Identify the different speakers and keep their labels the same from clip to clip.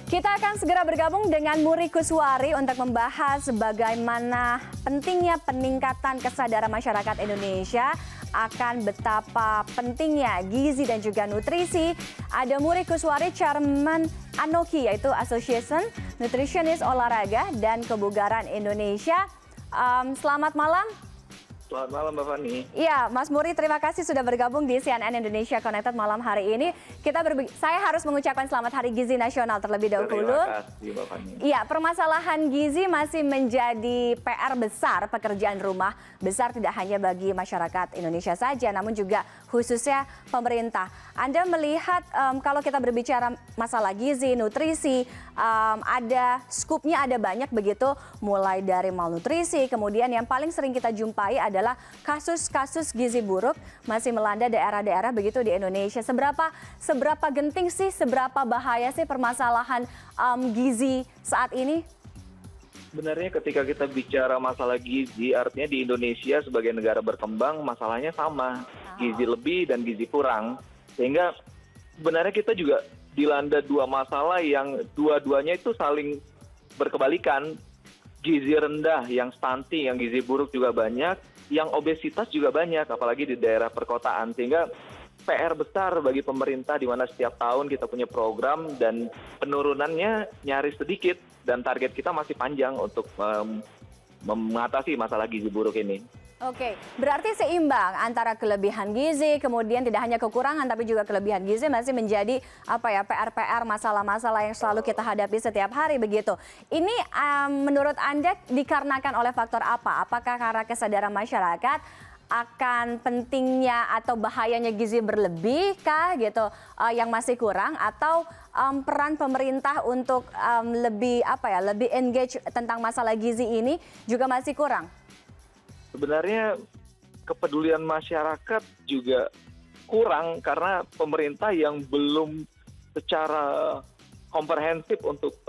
Speaker 1: Kita akan segera bergabung dengan Muri Kuswari untuk membahas bagaimana pentingnya peningkatan kesadaran masyarakat Indonesia akan betapa pentingnya gizi dan juga nutrisi. Ada Muri Kuswari, Chairman ANOKI, yaitu Association Nutritionist Olahraga dan Kebugaran Indonesia. Selamat malam.
Speaker 2: Selamat malam Mbak Fani.
Speaker 1: Iya, Mas Muri, terima kasih sudah bergabung di CNN Indonesia Connected malam hari ini. Saya harus mengucapkan selamat Hari Gizi Nasional terlebih dahulu.
Speaker 2: Terima kasih Mbak Fani.
Speaker 1: Iya, permasalahan gizi masih menjadi PR besar, pekerjaan rumah besar tidak hanya bagi masyarakat Indonesia saja, namun juga khususnya pemerintah. Anda melihat kalau kita berbicara masalah gizi, nutrisi, ada skupnya ada banyak begitu, mulai dari malnutrisi, kemudian yang paling sering kita jumpai adalah kasus-kasus gizi buruk masih melanda daerah-daerah begitu di Indonesia. Seberapa genting sih, seberapa bahaya sih permasalahan gizi saat ini?
Speaker 2: Sebenarnya ketika kita bicara masalah gizi, artinya di Indonesia sebagai negara berkembang masalahnya sama, gizi lebih dan gizi kurang. Sehingga sebenarnya kita juga dilanda dua masalah yang dua-duanya itu saling berkebalikan. Gizi rendah, yang stunting, yang gizi buruk juga banyak, yang obesitas juga banyak, apalagi di daerah perkotaan. Sehingga PR besar bagi pemerintah di mana setiap tahun kita punya program dan penurunannya nyaris sedikit dan target kita masih panjang untuk mengatasi masalah gizi buruk ini.
Speaker 1: Oke, berarti seimbang antara kelebihan gizi, kemudian tidak hanya kekurangan tapi juga kelebihan gizi masih menjadi PR-PR, masalah-masalah yang selalu kita hadapi setiap hari begitu. Ini menurut Anda dikarenakan oleh faktor apa? Apakah karena kesadaran masyarakat akan pentingnya atau bahayanya gizi berlebih kah gitu yang masih kurang, atau peran pemerintah untuk lebih engage tentang masalah gizi ini juga masih kurang?
Speaker 2: Sebenarnya kepedulian masyarakat juga kurang karena pemerintah yang belum secara komprehensif untuk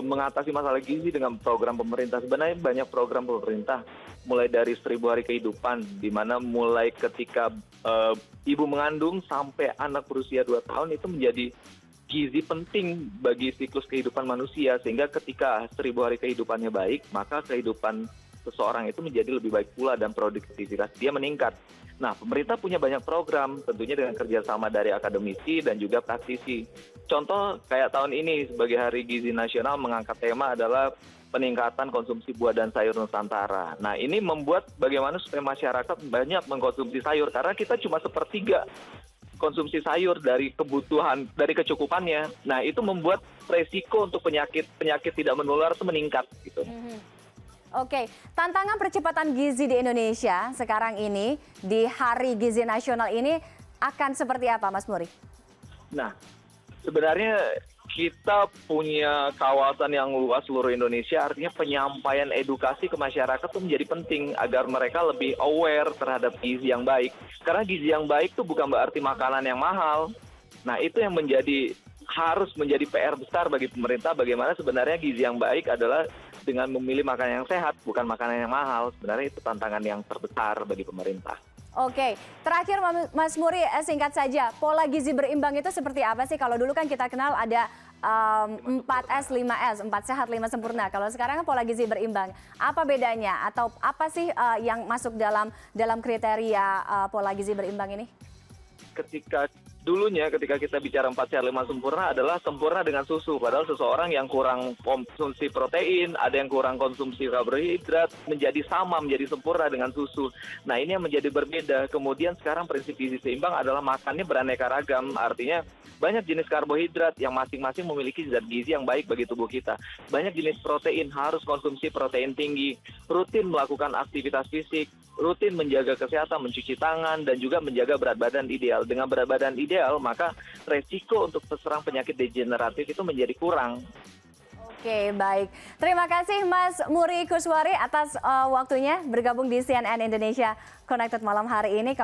Speaker 2: mengatasi masalah gizi dengan program pemerintah. Sebenarnya banyak program pemerintah, mulai dari 1000 hari kehidupan, di mana mulai ketika ibu mengandung sampai anak berusia 2 tahun itu menjadi gizi penting bagi siklus kehidupan manusia. Sehingga ketika 1000 hari kehidupannya baik, maka kehidupan seseorang itu menjadi lebih baik pula dan produktivitas dia meningkat. Nah, pemerintah punya banyak program, tentunya dengan kerjasama dari akademisi dan juga praktisi. Contoh kayak tahun ini sebagai Hari Gizi Nasional mengangkat tema adalah peningkatan konsumsi buah dan sayur Nusantara. Nah, ini membuat bagaimana supaya masyarakat banyak mengkonsumsi sayur, karena kita cuma sepertiga konsumsi sayur dari kebutuhan, dari kecukupannya. Nah, itu membuat resiko untuk penyakit tidak menular itu meningkat gitu.
Speaker 1: Oke, tantangan percepatan gizi di Indonesia sekarang ini di Hari Gizi Nasional ini akan seperti apa, Mas Muri?
Speaker 2: Nah, sebenarnya kita punya kawasan yang luas seluruh Indonesia, artinya penyampaian edukasi ke masyarakat itu menjadi penting agar mereka lebih aware terhadap gizi yang baik. Karena gizi yang baik itu bukan berarti makanan yang mahal. Nah, itu yang harus menjadi PR besar bagi pemerintah, bagaimana sebenarnya gizi yang baik adalah dengan memilih makanan yang sehat, bukan makanan yang mahal. Sebenarnya itu tantangan yang terbesar bagi pemerintah.
Speaker 1: Oke, terakhir Mas Muri, singkat saja, pola gizi berimbang itu seperti apa sih? Kalau dulu kan kita kenal ada 4S, 5S, 4 sehat, 5 sempurna. Kalau sekarang kan pola gizi berimbang. Apa bedanya? Atau apa sih yang masuk dalam kriteria pola gizi berimbang ini?
Speaker 2: Ketika kita bicara 4 sehat 5 sempurna adalah sempurna dengan susu. Padahal seseorang yang kurang konsumsi protein, ada yang kurang konsumsi karbohidrat, menjadi sempurna dengan susu. Nah, ini yang menjadi berbeda. Kemudian sekarang prinsip gizi seimbang adalah makannya beraneka ragam. Artinya banyak jenis karbohidrat yang masing-masing memiliki zat gizi yang baik bagi tubuh kita. Banyak jenis protein, harus konsumsi protein tinggi. Rutin melakukan aktivitas fisik, rutin menjaga kesehatan, mencuci tangan, dan juga menjaga berat badan ideal. Dengan berat badan ideal, maka resiko untuk terserang penyakit degeneratif itu menjadi kurang.
Speaker 1: Oke, baik. Terima kasih Mas Muri Kuswari atas waktunya bergabung di CNN Indonesia Connected malam hari ini.